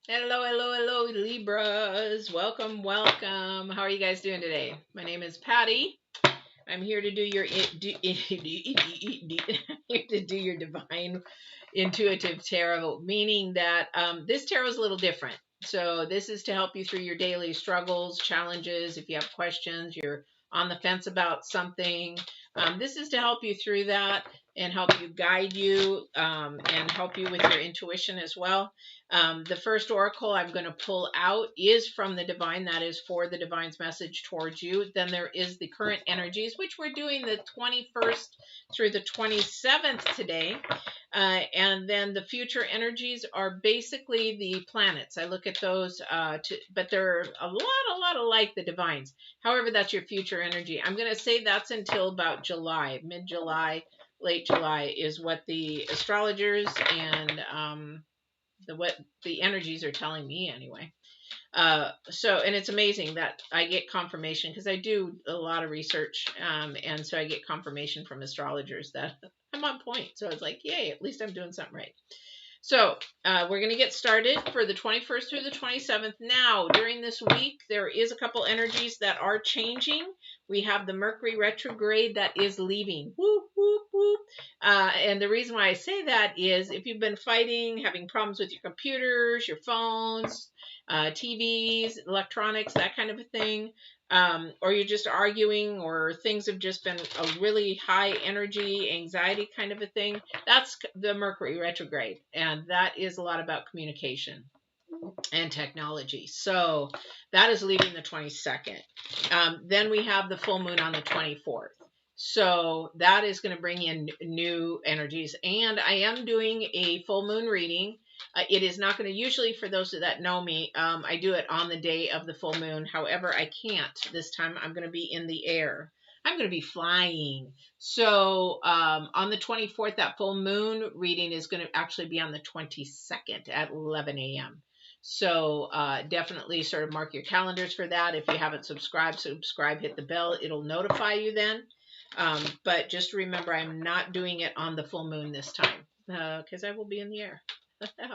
Hello, hello, hello, Libras. Welcome, welcome. How are you guys doing today? My name is Patty. I'm here to do your divine intuitive tarot, meaning that this tarot is a little different. So this is to help you through your daily struggles, challenges. If you have questions, you're on the fence about something. This is to help you through that and help you guide you and help you with your intuition as well. The first oracle I'm going to pull out is from the divine. That is for the divine's message towards you. Then there is the current energies, which we're doing the 21st through the 27th today. And then the future energies are basically the planets. I look at those, but they're a lot alike the divines. However, that's your future energy. I'm going to say that's until about July, mid-July, late July is what the astrologers and what the energies are telling me anyway. And it's amazing that I get confirmation because I do a lot of research, and so I get confirmation from astrologers that I'm on point. So it's like, yay, at least I'm doing something right. So we're going to get started for the 21st through the 27th. Now, during this week, there is a couple energies that are changing. We have the Mercury retrograde that is leaving. Whoop, whoop, whoop. And the reason why I say that is if you've been fighting, having problems with your computers, your phones, TVs, electronics, that kind of a thing, or you're just arguing, or things have just been a really high energy, anxiety kind of a thing, that's the Mercury retrograde. And that is a lot about communication and technology. So that is leaving the 22nd. Then we have the full moon on the 24th. So that is going to bring in new energies. And I am doing a full moon reading. It is not going to, usually for those that know me, I do it on the day of the full moon. However, I can't this time. I'm going to be in the air. I'm going to be flying. So on the 24th, that full moon reading is going to actually be on the 22nd at 11 a.m. So definitely sort of mark your calendars for that. If you haven't subscribed, subscribe, hit the bell. It'll notify you then. But just remember, I'm not doing it on the full moon this time because I will be in the air.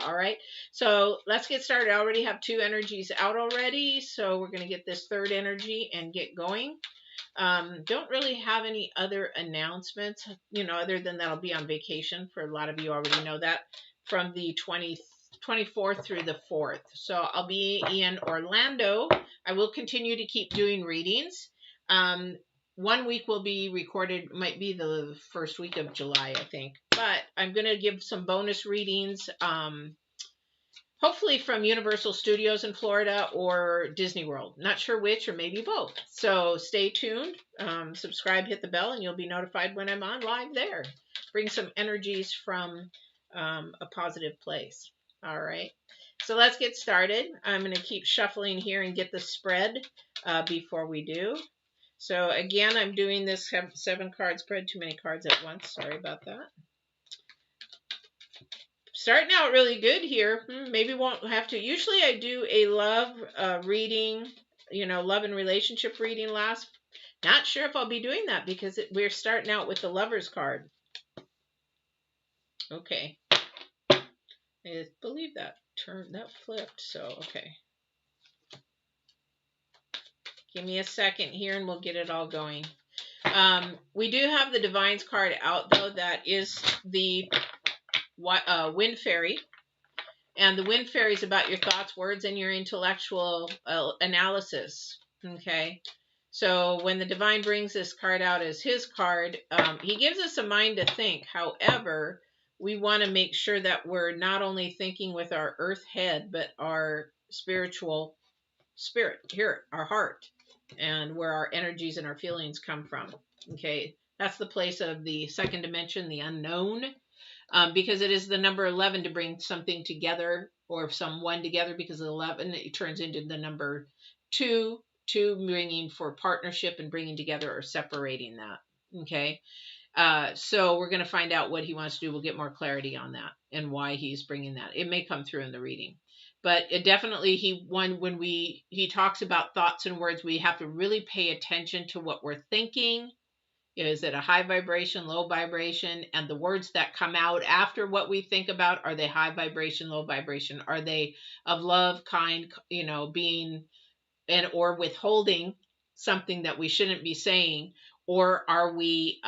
All right. So let's get started. I already have two energies out already. So we're going to get this third energy and get going. Don't really have any other announcements, other than that I'll be on vacation. For a lot of you already know that, from the 24th through the 4th. So I'll be in Orlando. I will continue to keep doing readings. 1 week will be recorded, might be the first week of July, I think. But I'm going to give some bonus readings, hopefully from Universal Studios in Florida or Disney World. Not sure which, or maybe both. So stay tuned, subscribe, hit the bell, and you'll be notified when I'm on live there. Bring some energies from a positive place. All right. So let's get started. I'm going to keep shuffling here and get the spread before we do. So again, I'm doing this 7-card spread, too many cards at once. Sorry about that. Starting out really good here. Maybe won't have to. Usually I do a love reading, love and relationship reading last. Not sure if I'll be doing that because we're starting out with the Lover's card. Okay. I believe that flipped. So, okay. Give me a second here and we'll get it all going. We do have the Divine's card out, though. That is the Wind Fairy. And the Wind Fairy is about your thoughts, words, and your intellectual analysis. Okay. So when the Divine brings this card out as his card, he gives us a mind to think. However, we want to make sure that we're not only thinking with our earth head, but our spiritual spirit here, our heart, and where our energies and our feelings come from. Okay. That's the place of the second dimension, the unknown. Because it is the number 11 to bring something together, or someone together, because 11 it turns into the number 2 bringing for partnership and bringing together or separating that. Okay. So we're going to find out what he wants to do. We'll get more clarity on that and why he's bringing that. It may come through in the reading, but it definitely when he talks about thoughts and words, we have to really pay attention to what we're thinking. Is it a high vibration, low vibration? And the words that come out after what we think about, are they high vibration, low vibration? Are they of love, kind, being, and or withholding something that we shouldn't be saying? Or are we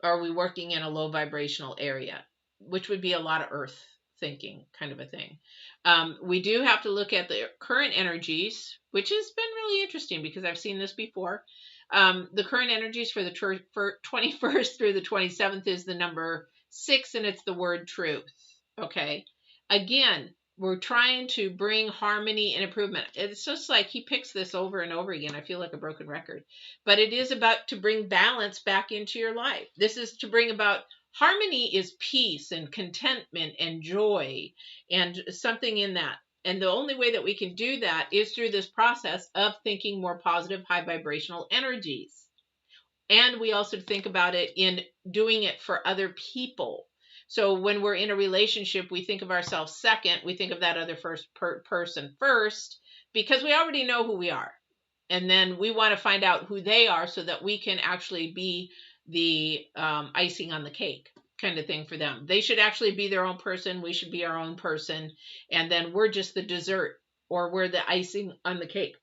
working in a low vibrational area, which would be a lot of earth thinking kind of a thing. We do have to look at the current energies, which has been really interesting because I've seen this before. The current energies for the 21st through the 27th is the number 6, and it's the word truth. Okay. Again, we're trying to bring harmony and improvement. It's just like he picks this over and over again. I feel like a broken record. But it is about to bring balance back into your life. This is to bring about harmony, is peace and contentment and joy and something in that. And the only way that we can do that is through this process of thinking more positive, high vibrational energies. And we also think about it in doing it for other people. So when we're in a relationship, we think of ourselves second. We think of that other person first, because we already know who we are. And then we want to find out who they are so that we can actually be the icing on the cake kind of thing for them. They should actually be their own person. We should be our own person. And then we're just the dessert, or we're the icing on the cake.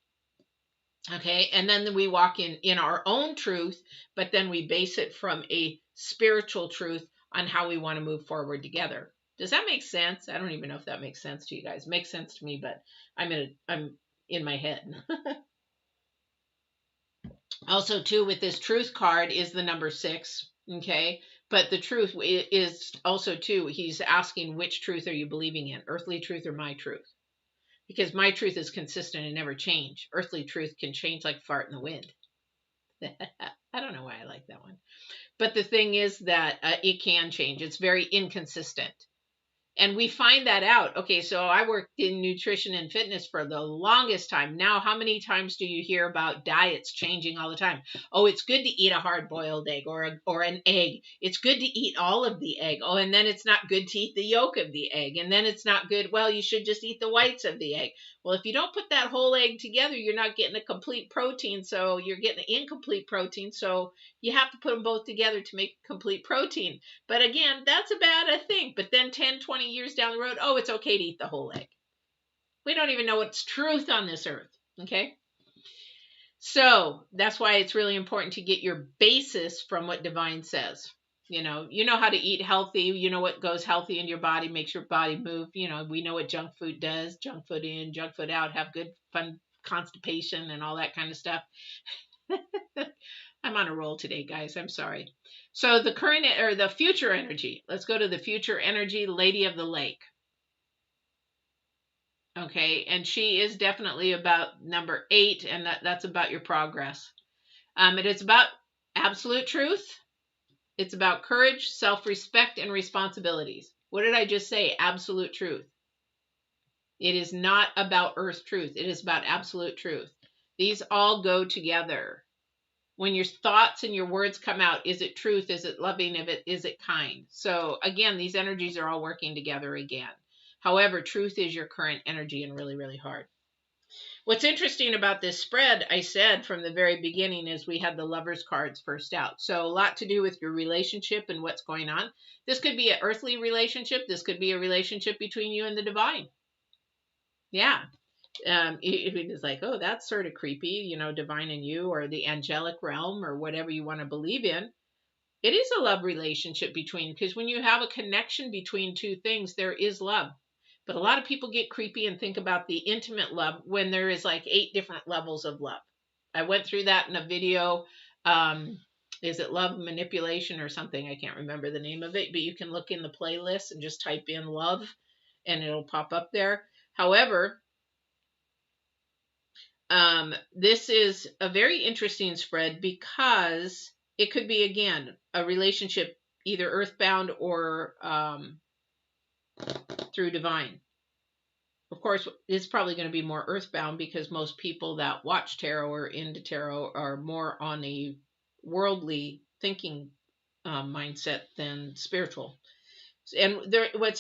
Okay. And then we walk in our own truth, but then we base it from a spiritual truth on how we want to move forward together. Does that make sense? I don't even know if that makes sense to you guys. It makes sense to me, but I'm in my head. Also, too, with this truth card is the number 6. Okay. But the truth is also, too, he's asking, which truth are you believing in? Earthly truth or my truth? Because my truth is consistent and never change. Earthly truth can change like fart in the wind. I don't know why I like that one. But the thing is that it can change. It's very inconsistent. And we find that out. Okay, so I worked in nutrition and fitness for the longest time. Now, how many times do you hear about diets changing all the time? Oh, it's good to eat a hard-boiled egg or an egg. It's good to eat all of the egg. Oh, and then it's not good to eat the yolk of the egg. And then it's not good. Well, you should just eat the whites of the egg. Well, if you don't put that whole egg together, you're not getting a complete protein. So you're getting an incomplete protein. So you have to put them both together to make complete protein. But again, that's a bad thing. But then 10, 20 years down the road, oh, it's okay to eat the whole egg. We don't even know what's truth on this earth. Okay. So that's why it's really important to get your basis from what divine says. You know how to eat healthy. You know what goes healthy in your body, makes your body move. We know what junk food does. Junk food in, junk food out, have good fun constipation and all that kind of stuff. I'm on a roll today, guys. I'm sorry. So the current or the future energy. Let's go to the future energy, Lady of the Lake. Okay, and she is definitely about number 8, and that's about your progress. It is about absolute truth. It's about courage, self-respect, and responsibilities. What did I just say? Absolute truth. It is not about earth truth. It is about absolute truth. These all go together. When your thoughts and your words come out, is it truth? Is it loving? Is it kind? So again, these energies are all working together again. However, truth is your current energy and really, really hard. What's interesting about this spread, I said from the very beginning, is we had the Lovers cards first out. So a lot to do with your relationship and what's going on. This could be an earthly relationship. This could be a relationship between you and the divine. Yeah. It is like, oh, that's sort of creepy, divine in you or the angelic realm or whatever you want to believe in. It is a love relationship because when you have a connection between two things, there is love. But a lot of people get creepy and think about the intimate love when there is like 8 different levels of love. I went through that in a video. Is it love manipulation or something? I can't remember the name of it, but you can look in the playlist and just type in love and it'll pop up there. However, this is a very interesting spread because it could be, again, a relationship either earthbound or through divine. Of course, it's probably going to be more earthbound because most people that watch tarot or into tarot are more on a worldly thinking mindset than spiritual. And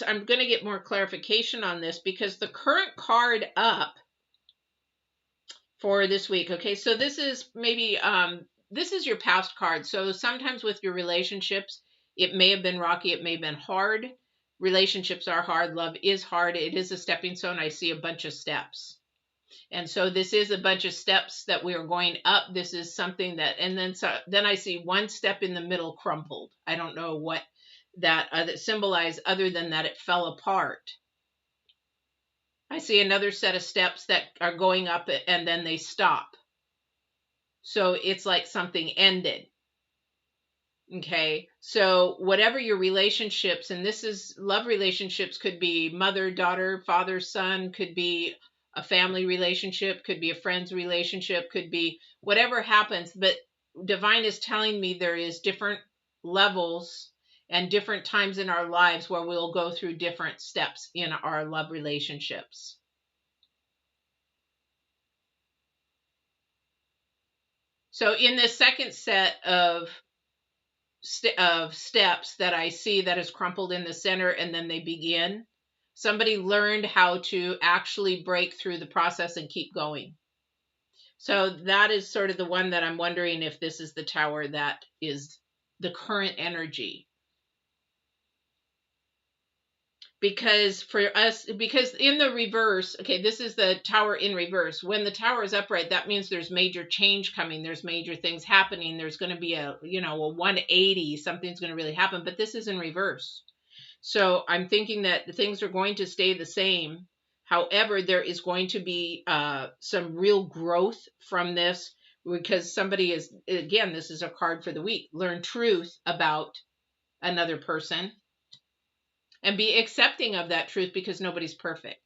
I'm going to get more clarification on this because the current card up for this week. Okay, so this is maybe this is your past card. So sometimes with your relationships, it may have been rocky, it may have been hard. Relationships are hard, love is hard. It is a stepping stone. I see a bunch of steps. And so this is a bunch of steps that we are going up. This is something that, and then I see one step in the middle crumpled. I don't know what that symbolized other than that it fell apart. I see another set of steps that are going up and then they stop. So it's like something ended. Okay. So whatever your relationships, and this is love relationships, could be mother, daughter, father, son, could be a family relationship, could be a friend's relationship, could be whatever happens. But divine is telling me there is different levels and different times in our lives where we'll go through different steps in our love relationships. So in this second set of steps that I see that is crumpled in the center and then they begin, somebody learned how to actually break through the process and keep going. So that is sort of the one that I'm wondering if this is the tower that is the current energy. Because for us, because in the reverse, okay, this is the tower in reverse. When the tower is upright, that means there's major change coming. There's major things happening. There's going to be a 180, something's going to really happen, but this is in reverse. So I'm thinking that things are going to stay the same. However, there is going to be some real growth from this because somebody is, again, this is a card for the week, learn truth about another person. And be accepting of that truth because nobody's perfect.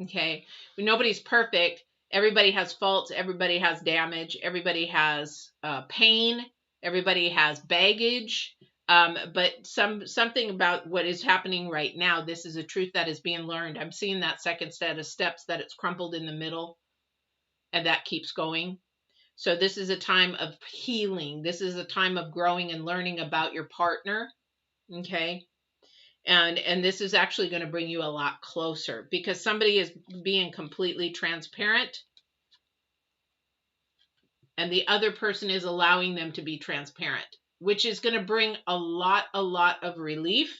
Okay? When nobody's perfect. Everybody has faults. Everybody has damage. Everybody has pain. Everybody has baggage. But something about what is happening right now, this is a truth that is being learned. I'm seeing that second set of steps that it's crumpled in the middle and that keeps going. So this is a time of healing. This is a time of growing and learning about your partner. Okay? And this is actually going to bring you a lot closer because somebody is being completely transparent and the other person is allowing them to be transparent, which is going to bring a lot of relief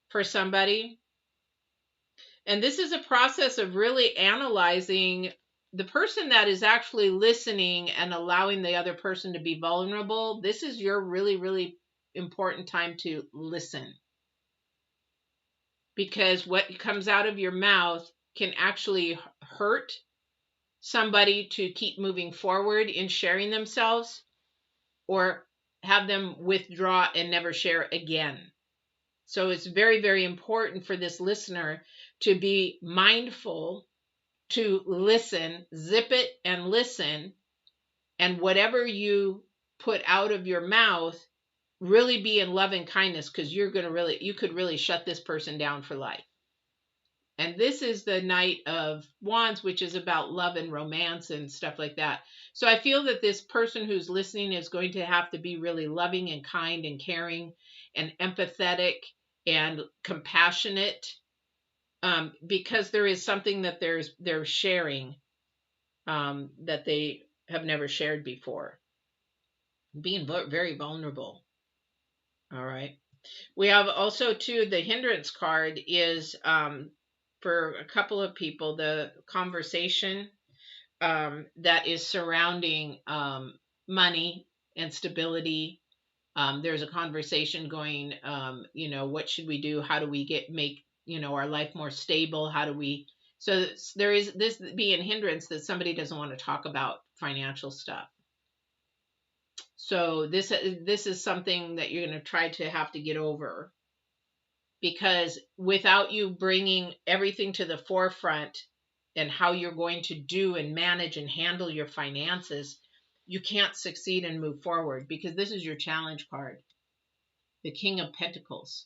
for somebody. And this is a process of really analyzing the person that is actually listening and allowing the other person to be vulnerable. This is your really, really important time to listen. Because what comes out of your mouth can actually hurt somebody to keep moving forward in sharing themselves or have them withdraw and never share again. So it's very, very important for this listener to be mindful, to listen, zip it and listen, and whatever you put out of your mouth, really be in love and kindness because you could really shut this person down for life. And this is the Knight of Wands, which is about love and romance and stuff like that. So I feel that this person who's listening is going to have to be really loving and kind and caring and empathetic and compassionate because there is something that they're sharing that they have never shared before. Being very vulnerable. All right. We have also, too, the hindrance card is for a couple of people, the conversation that is surrounding money and stability. There's a conversation going, what should we do? How do we make our life more stable? How do we? So there is this being hindrance that somebody doesn't want to talk about financial stuff. So this is something that you're going to try to have to get over. Because without you bringing everything to the forefront and how you're going to do and manage and handle your finances, you can't succeed and move forward because this is your challenge card, the King of Pentacles.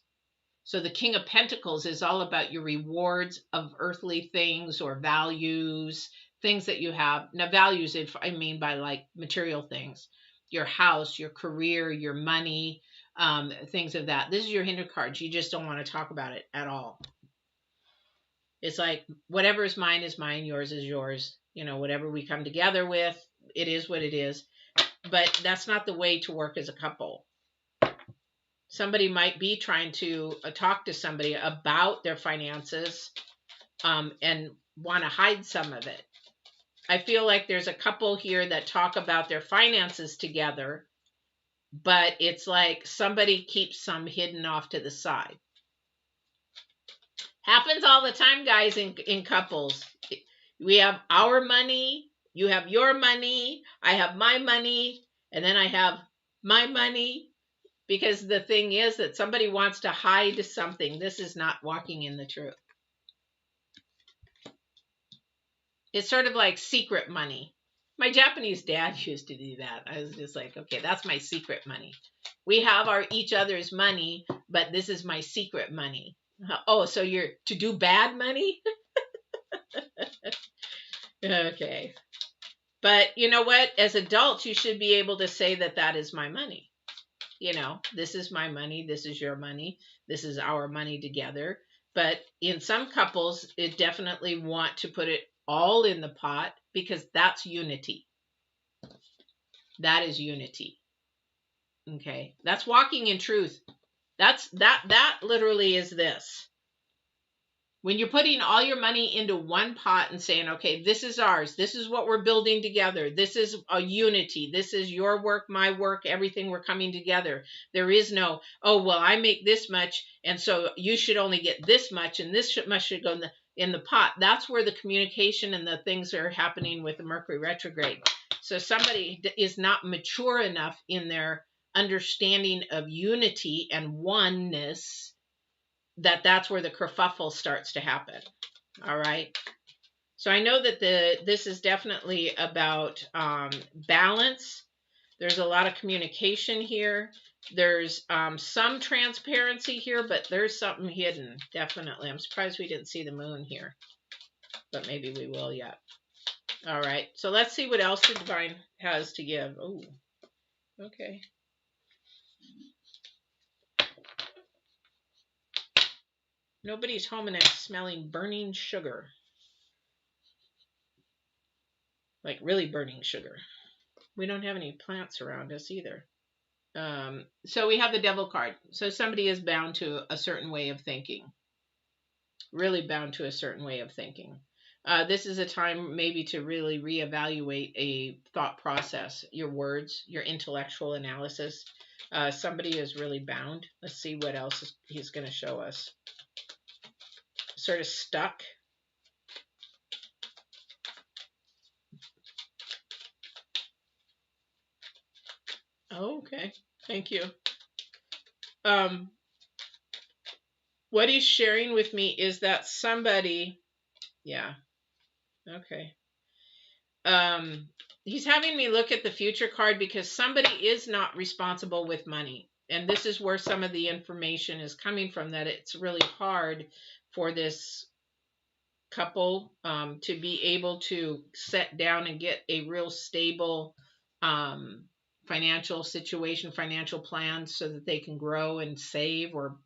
So the King of Pentacles is all about your rewards of earthly things or values, things that you have. Now, values, if I mean by like material things, your house, your career, your money, things of that. This is your hinder card. You just don't want to talk about it at all. It's like whatever is mine, yours is yours. Whatever we come together with, it is what it is. but that's not the way to work as a couple. Somebody might be trying to talk to somebody about their finances, and want to hide some of it. I feel like there's a couple here that talk about their finances together, but it's like somebody keeps some hidden off to the side. Happens all the time, guys, in couples. We have our money, you have your money, I have my money, and then I have my money. Because the thing is that somebody wants to hide something. This is not walking in the truth. It's sort of like secret money. My Japanese dad used to do that. I was just like, okay, that's my secret money. We have our each other's money, but this is my secret money. Oh, so you're to do bad money? Okay. But you know what? As adults, you should be able to say that that is my money. You know, this is my money. This is your money. This is our money together. But in some couples, it definitely want to put it all in the pot because that's unity. That is unity. Okay. That's walking in truth. That literally is this. When you're putting all your money into one pot and saying, okay, this is ours. This is what we're building together. This is a unity. This is your work, my work, everything, we're coming together. There is no, oh, well, I make this much, and so you should only get this much, and this much should go in the pot. That's where the communication and the things are happening with the Mercury retrograde. So somebody is not mature enough in their understanding of unity and oneness, that's where the kerfuffle starts to happen. All right. So I know that this is definitely about balance. There's a lot of communication here. There's some transparency here, but there's something hidden, definitely. I'm surprised we didn't see the moon here, but maybe we will yet. All right. So let's see what else the divine has to give. Oh, okay. Nobody's home and I'm smelling burning sugar. Like really burning sugar. We don't have any plants around us either. So we have the devil card. So somebody is bound to a certain way of thinking. Really bound to a certain way of thinking. This is a time maybe to really reevaluate a thought process, your words, your intellectual analysis. Somebody is really bound. Let's see what else he's going to show us. Sort of stuck. Oh, okay. Thank you. What he's sharing with me is that somebody, yeah, okay. He's having me look at the future card because somebody is not responsible with money. And this is where some of the information is coming from, that it's really hard for this couple to be able to set down and get a real stable financial situation, financial plan, so that they can grow and save or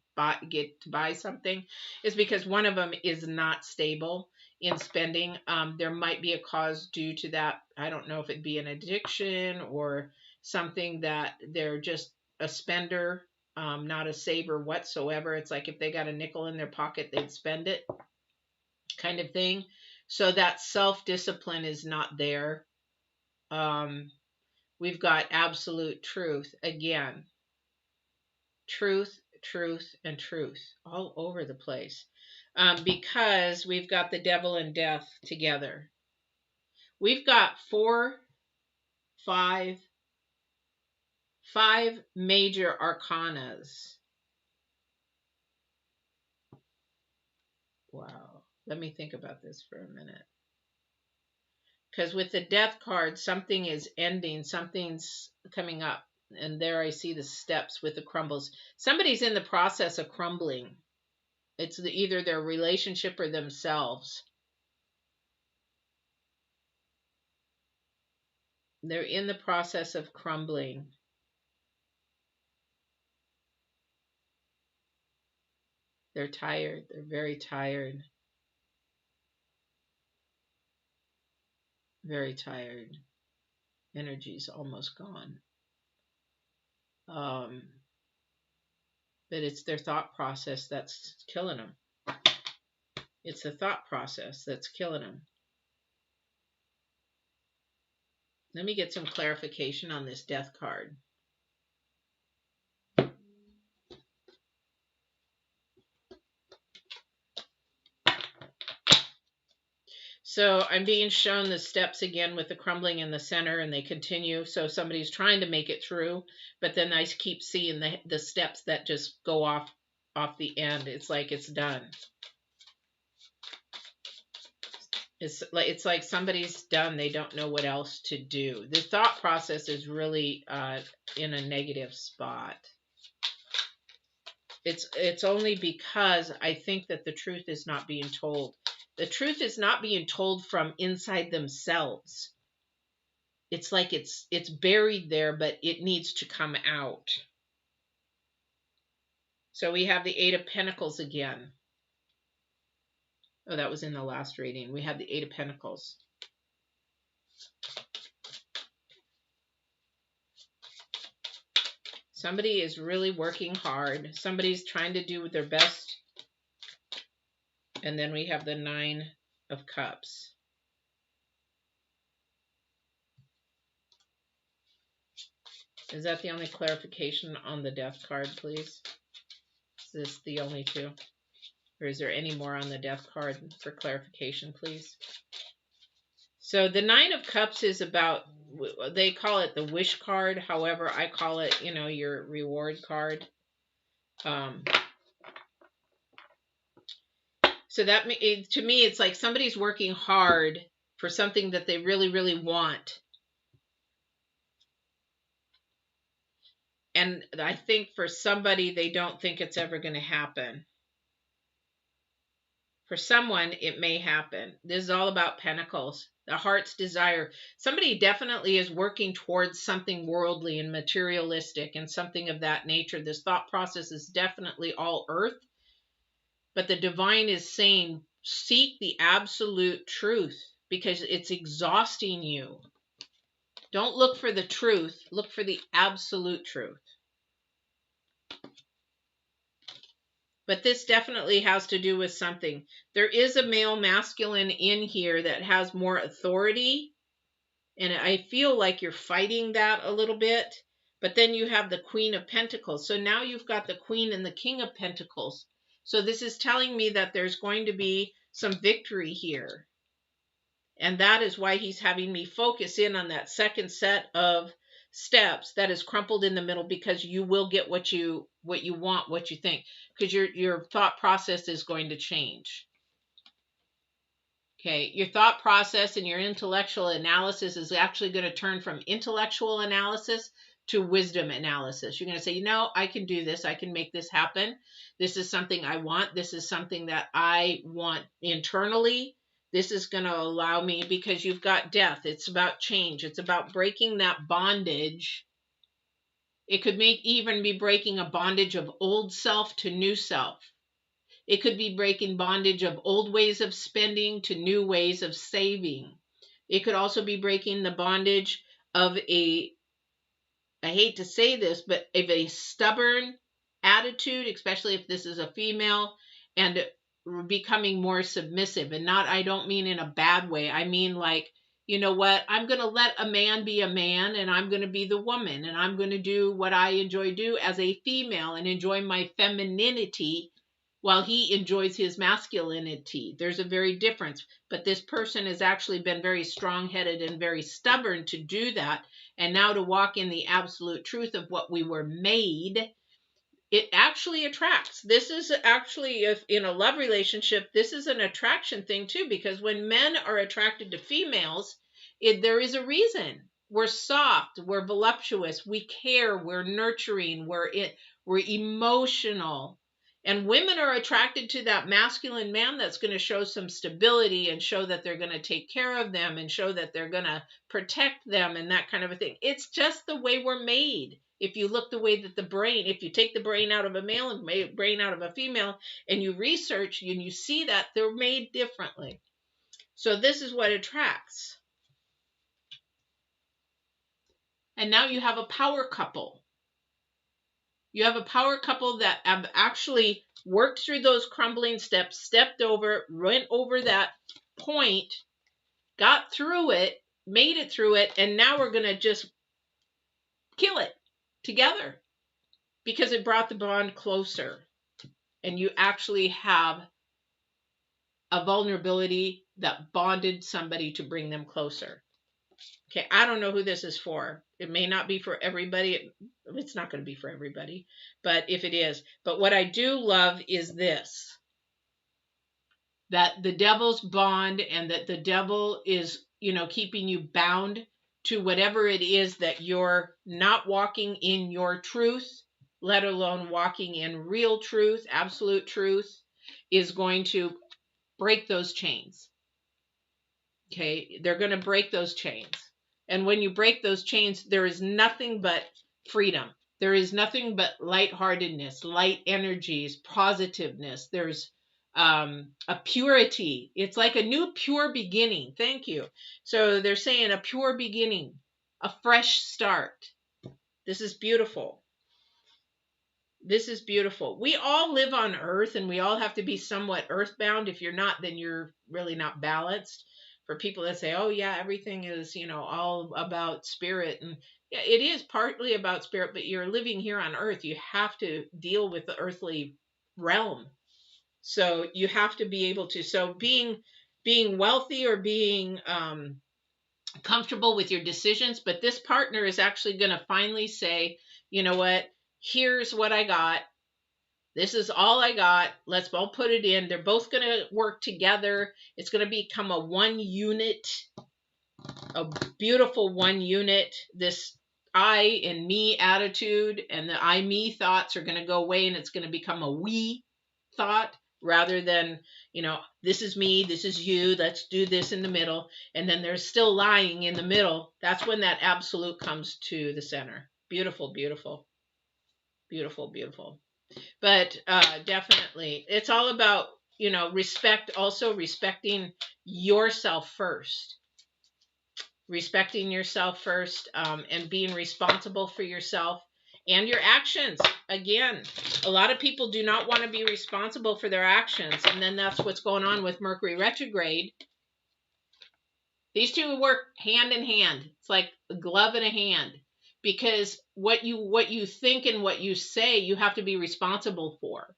get to buy something, is because one of them is not stable in spending. There might be a cause due to that. I don't know if it'd be an addiction or something that they're just a spender, not a saver whatsoever. It's like if they got a nickel in their pocket, they'd spend it, kind of thing. So that self-discipline is not there. We've got absolute truth again. Truth, truth, and truth all over the place. Because we've got the devil and death together. We've got five major arcanas. Wow. Let me think about this for a minute. Because with the death card, something is ending, something's coming up. And there I see the steps with the crumbles. Somebody's in the process of crumbling. It's either their relationship or themselves. They're in the process of crumbling. They're tired. They're very tired. Very tired. Energy's almost gone. But it's their thought process that's killing them. It's the thought process that's killing them. Let me get some clarification on this death card. So I'm being shown the steps again with the crumbling in the center, and they continue. So somebody's trying to make it through, but then I keep seeing the steps that just go off the end. It's like it's done. It's like somebody's done. They don't know what else to do. The thought process is really in a negative spot. It's only because I think that the truth is not being told. The truth is not being told from inside themselves. It's like it's buried there, but it needs to come out. So we have the Eight of Pentacles again. Oh, that was in the last reading. We have the Eight of Pentacles. Somebody is really working hard. Somebody's trying to do their best. And then we have the Nine of Cups. Is that the only clarification on the death card, please? Is this the only two? Or is there any more on the death card for clarification, please? So the Nine of Cups is about, they call it the wish card. However, I call it, your reward card. So that, to me, it's like somebody's working hard for something that they really, really want. And I think for somebody, they don't think it's ever going to happen. For someone, it may happen. This is all about Pentacles, the heart's desire. Somebody definitely is working towards something worldly and materialistic and something of that nature. This thought process is definitely all earth. But the divine is saying, seek the absolute truth because it's exhausting you. Don't look for the truth. Look for the absolute truth. But this definitely has to do with something. There is a male masculine in here that has more authority. And I feel like you're fighting that a little bit. But then you have the Queen of Pentacles. So now you've got the Queen and the King of Pentacles. So this is telling me that there's going to be some victory here. And that is why he's having me focus in on that second set of steps that is crumpled in the middle, because you will get what you want, what you think, because your thought process is going to change. Okay, your thought process and your intellectual analysis is actually going to turn from intellectual analysis to wisdom analysis. You're going to say, I can do this. I can make this happen. This is something I want. This is something that I want internally. This is going to allow me, because you've got death. It's about change. It's about breaking that bondage. It could even be breaking a bondage of old self to new self. It could be breaking bondage of old ways of spending to new ways of saving. It could also be breaking the bondage of I hate to say this, but of a stubborn attitude, especially if this is a female, and becoming more submissive. And I don't mean in a bad way. I mean like, you know what? I'm going to let a man be a man, and I'm going to be the woman, and I'm going to do what I do as a female and enjoy my femininity while he enjoys his masculinity. There's a very difference. But this person has actually been very strong-headed and very stubborn to do that. And now to walk in the absolute truth of what we were made, it actually attracts. This is actually, if in a love relationship, this is an attraction thing too, because when men are attracted to females, there is a reason. We're soft, we're voluptuous, we care, we're nurturing, we're emotional. And women are attracted to that masculine man that's going to show some stability and show that they're going to take care of them and show that they're going to protect them and that kind of a thing. It's just the way we're made. If you look the way that if you take the brain out of a male and brain out of a female, and you research and you see that they're made differently. So this is what attracts. And now you have a power couple. You have a power couple that have actually worked through those crumbling steps, stepped over, went over that point, got through it, made it through it, and now we're going to just kill it together because it brought the bond closer. And you actually have a vulnerability that bonded somebody to bring them closer. Okay, I don't know who this is for. It may not be for everybody. It's not going to be for everybody, but if it is. But what I do love is this, that the devil's bond and that the devil is, keeping you bound to whatever it is that you're not walking in your truth, let alone walking in real truth, absolute truth, is going to break those chains. Okay, they're going to break those chains. And when you break those chains, there is nothing but freedom. There is nothing but lightheartedness, light energies, positiveness. There's a purity. It's like a new pure beginning. Thank you. So they're saying a pure beginning, a fresh start. This is beautiful. This is beautiful. We all live on Earth and we all have to be somewhat earthbound. If you're not, then you're really not balanced. For people that say, oh yeah, everything is, all about spirit. And yeah, it is partly about spirit, but you're living here on Earth. You have to deal with the earthly realm. So you have to be able to, so being wealthy or being comfortable with your decisions, but this partner is actually going to finally say, you know what, here's what I got. This is all I got. Let's all put it in. They're both going to work together. It's going to become a one unit, a beautiful one unit. This I and me attitude and the I me thoughts are going to go away, and it's going to become a we thought rather than, this is me, this is you, let's do this in the middle. And then there's still lying in the middle. That's when that absolute comes to the center. Beautiful, beautiful, beautiful, beautiful. But definitely, it's all about, respect, also respecting yourself first. Respecting yourself first, and being responsible for yourself and your actions. Again, a lot of people do not want to be responsible for their actions. And then that's what's going on with Mercury retrograde. These two work hand in hand. It's like a glove in a hand. Because what you think and what you say, you have to be responsible for.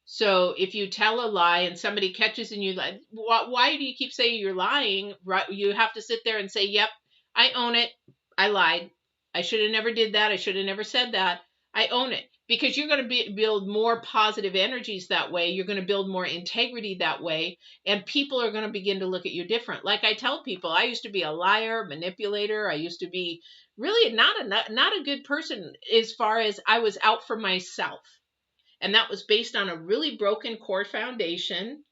So if you tell a lie and somebody catches and you like, why do you keep saying you're lying? You have to sit there and say, yep, I own it. I lied. I should have never did that. I should have never said that. I own it. Because you're going to build more positive energies that way. You're going to build more integrity that way. And people are going to begin to look at you different. Like I tell people, I used to be a liar, manipulator. I used to be really not a good person as far as I was out for myself. And that was based on a really broken core foundation.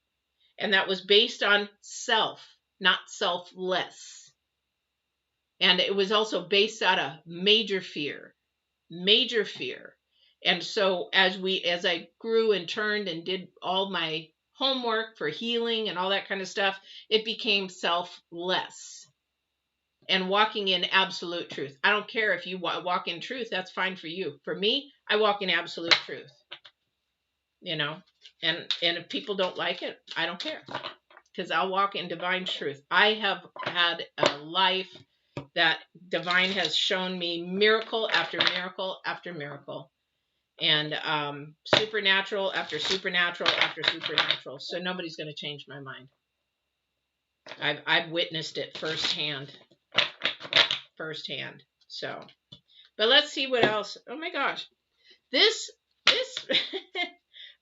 And that was based on self, not selfless. And it was also based out of major fear. And so as I grew and turned and did all my homework for healing and all that kind of stuff, it became selfless and walking in absolute truth. I don't care if you walk in truth, that's fine for you. For me, I walk in absolute truth, and if people don't like it, I don't care, because I'll walk in divine truth. I have had a life that divine has shown me miracle after miracle after miracle. And supernatural after supernatural after supernatural. So nobody's going to change my mind. I've witnessed it firsthand. So, but let's see what else. Oh my gosh, this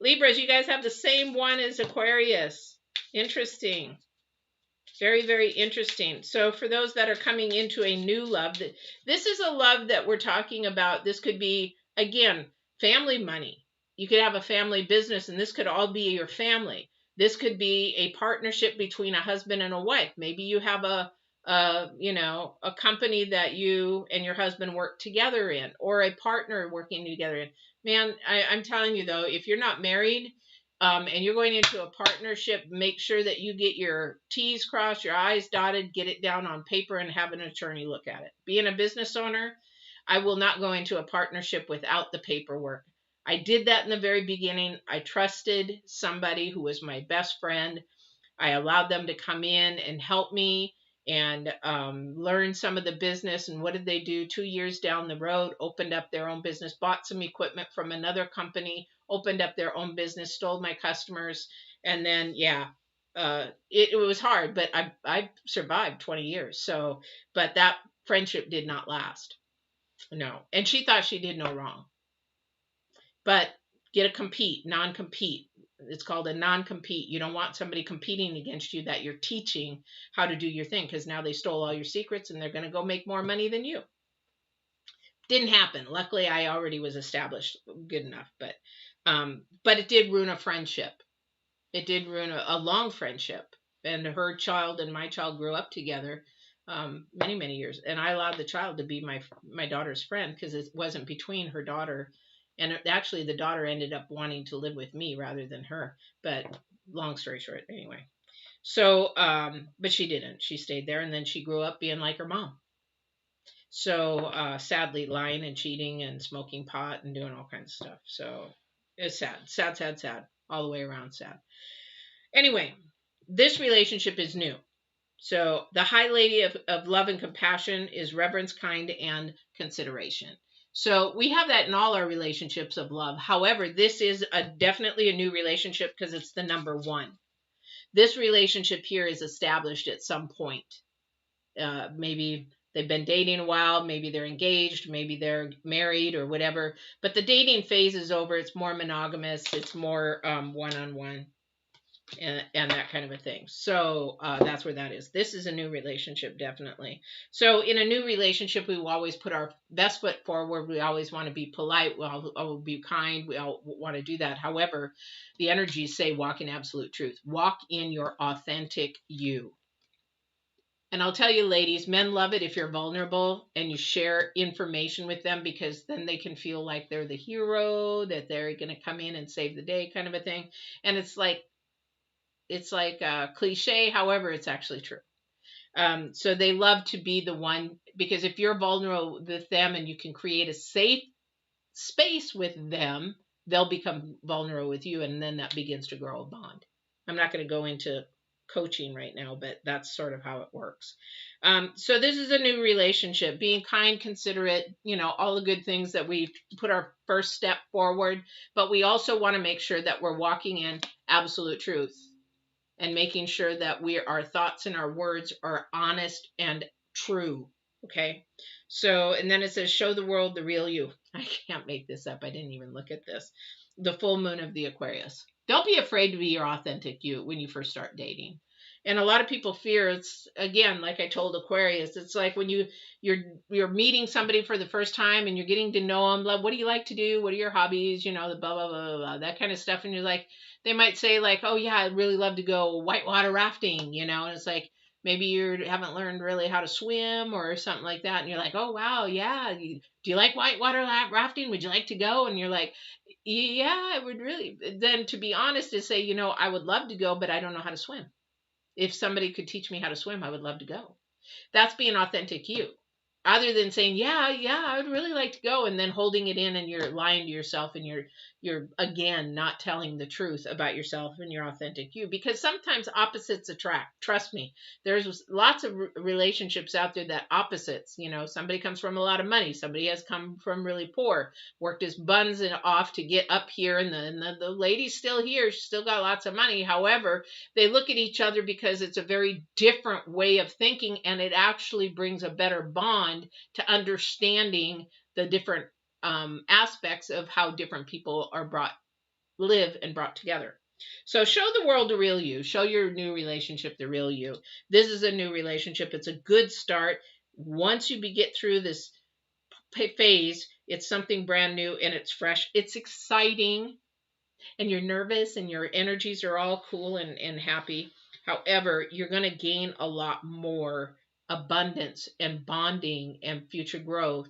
Libras, you guys have the same one as Aquarius. Interesting. Very, very interesting. So for those that are coming into a new love, this is a love that we're talking about. This could be, again, family money. You could have a family business, and this could all be your family. This could be a partnership between a husband and a wife. Maybe you have a company that you and your husband work together in, or a partner working together in. Man, I'm telling you though, if you're not married, and you're going into a partnership, make sure that you get your T's crossed, your I's dotted, get it down on paper, and have an attorney look at it. Being a business owner, I will not go into a partnership without the paperwork. I did that in the very beginning. I trusted somebody who was my best friend. I allowed them to come in and help me and learn some of the business. And what did they do? 2 years down the road, opened up their own business, bought some equipment from another company, opened up their own business, stole my customers. And then, yeah, it was hard, but I survived 20 years. So, but that friendship did not last. No. And she thought she did no wrong. But get a compete, non-compete. It's called a non-compete. You don't want somebody competing against you that you're teaching how to do your thing, because now they stole all your secrets and they're going to go make more money than you. Didn't happen. Luckily, I already was established good enough, but it did ruin a friendship. It did ruin a long friendship. And her child and my child grew up together many, many years. And I allowed the child to be my daughter's friend because it wasn't between her daughter. And actually, the daughter ended up wanting to live with me rather than her. But long story short, anyway. So, but she didn't. She stayed there. And then she grew up being like her mom. So, sadly, lying and cheating and smoking pot and doing all kinds of stuff. So, it's sad. Sad, sad, sad. All the way around sad. Anyway, this relationship is new. So, the high lady of love and compassion is reverence, kind, and consideration. So we have that in all our relationships of love. However, this is definitely a new relationship because it's the number one. This relationship here is established at some point. Maybe they've been dating a while. Maybe they're engaged. Maybe they're married or whatever. But the dating phase is over. It's more monogamous. It's more one-on-one. And that kind of a thing. So that's where that is. This is a new relationship, definitely. So in a new relationship, we will always put our best foot forward. We always want to be polite. We'll be kind. We all want to do that. However, the energies say walk in absolute truth. Walk in your authentic you. And I'll tell you, ladies, men love it if you're vulnerable and you share information with them, because then they can feel like they're the hero, that they're going to come in and save the day, kind of a thing. And it's like a cliche, however, it's actually true. So they love to be the one, because if you're vulnerable with them and you can create a safe space with them, they'll become vulnerable with you, and then that begins to grow a bond. I'm not going to go into coaching right now, but that's sort of how it works. So this is a new relationship, being kind, considerate, all the good things that we put our first step forward, but we also want to make sure that we're walking in absolute truth. And making sure that our thoughts and our words are honest and true. Okay. So, and then it says, show the world the real you. I can't make this up. I didn't even look at this. The full moon of the Aquarius. Don't be afraid to be your authentic you when you first start dating. And a lot of people fear, it's, again, like I told Aquarius, it's like when you're meeting somebody for the first time and you're getting to know them. What do you like to do? What are your hobbies? The blah, blah, blah, blah, blah, that kind of stuff. And you're like, they might say like, oh yeah, I'd really love to go whitewater rafting, and it's like, maybe you haven't learned really how to swim or something like that. And you're like, oh wow, yeah. Do you like whitewater rafting? Would you like to go? And you're like, yeah, I would really. Then to be honest is say, I would love to go, but I don't know how to swim. If somebody could teach me how to swim, I would love to go. That's being authentic you. Other than saying, yeah, I would really like to go, and then holding it in and you're lying to yourself and you're again not telling the truth about yourself and your authentic you, because sometimes opposites attract. Trust me, there's lots of relationships out there that opposites, somebody comes from a lot of money, somebody has come from really poor, worked his buns off to get up here, and the lady's still here, she's still got lots of money. However, they look at each other because it's a very different way of thinking, and it actually brings a better bond to understanding the different aspects of how different people are live and brought together. So show the world the real you. Show your new relationship the real you. This is a new relationship. It's a good start. Once you get through this phase, it's something brand new and it's fresh. It's exciting, and you're nervous and your energies are all cool and happy. However, you're going to gain a lot more abundance and bonding and future growth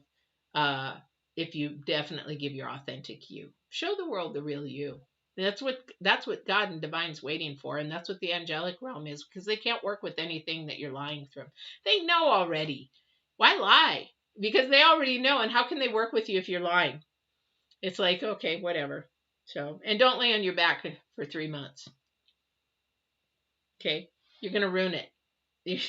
if you definitely give your authentic you. Show the world the real you. That's what God and divine's waiting for, and that's what the angelic realm is, because they can't work with anything that you're lying through. They know already. Why lie? Because they already know, and how can they work with you if you're lying? It's like, okay, whatever. So, and don't lay on your back for 3 months. Okay? You're going to ruin it.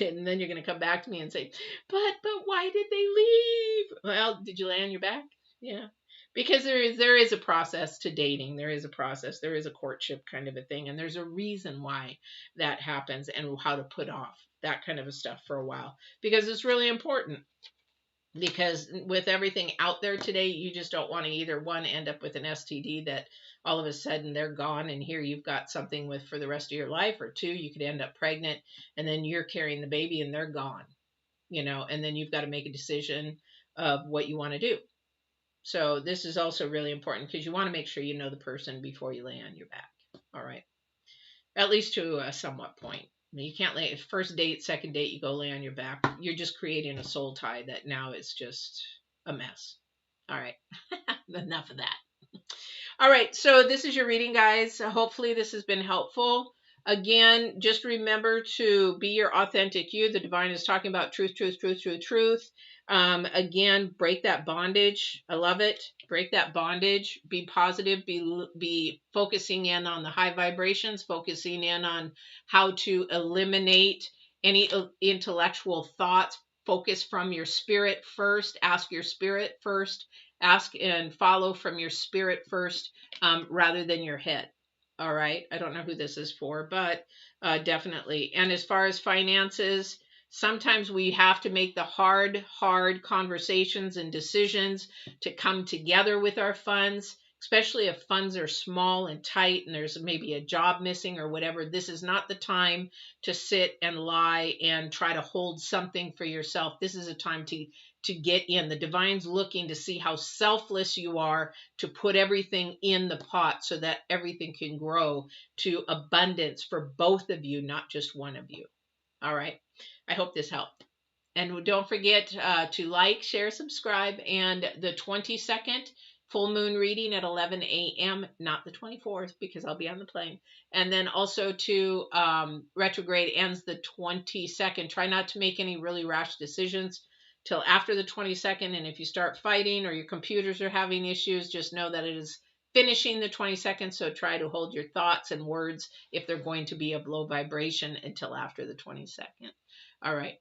And then you're going to come back to me and say, but why did they leave? Well, did you lay on your back? Yeah. Because there is a process to dating. There is a process. There is a courtship kind of a thing. And there's a reason why that happens and how to put off that kind of a stuff for a while. Because it's really important. Because with everything out there today, you just don't want to either one end up with an STD that all of a sudden they're gone and here you've got something with for the rest of your life, or two, you could end up pregnant and then you're carrying the baby and they're gone, and then you've got to make a decision of what you want to do. So this is also really important because you want to make sure you know the person before you lay on your back. All right. At least to a somewhat point. You can't lay first date, second date, you go lay on your back. You're just creating a soul tie that now is just a mess. All right. Enough of that. All right. So this is your reading, guys. Hopefully this has been helpful. Again, just remember to be your authentic you. The divine is talking about truth, truth, truth, truth, truth. Again, break that bondage. I love it. Break that bondage. Be positive. Be focusing in on the high vibrations, focusing in on how to eliminate any intellectual thoughts. Focus from your spirit first. Ask your spirit first. Ask and follow from your spirit first, rather than your head. All right. I don't know who this is for, but definitely. And as far as finances, sometimes we have to make the hard conversations and decisions to come together with our funds, especially if funds are small and tight and there's maybe a job missing or whatever. This is not the time to sit and lie and try to hold something for yourself. This is a time to get in. The divine's looking to see how selfless you are to put everything in the pot so that everything can grow to abundance for both of you, not just one of you. All right. I hope this helped. And don't forget to like, share, subscribe, and the 22nd full moon reading at 11 a.m., not the 24th because I'll be on the plane. And then also to retrograde ends the 22nd. Try not to make any really rash decisions till after the 22nd. And if you start fighting or your computers are having issues, just know that it is finishing the 22nd. So try to hold your thoughts and words if they're going to be of low vibration until after the 22nd. All right.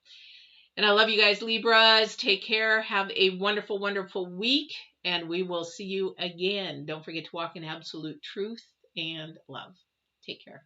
And I love you guys, Libras. Take care. Have a wonderful, wonderful week. And we will see you again. Don't forget to walk in absolute truth and love. Take care.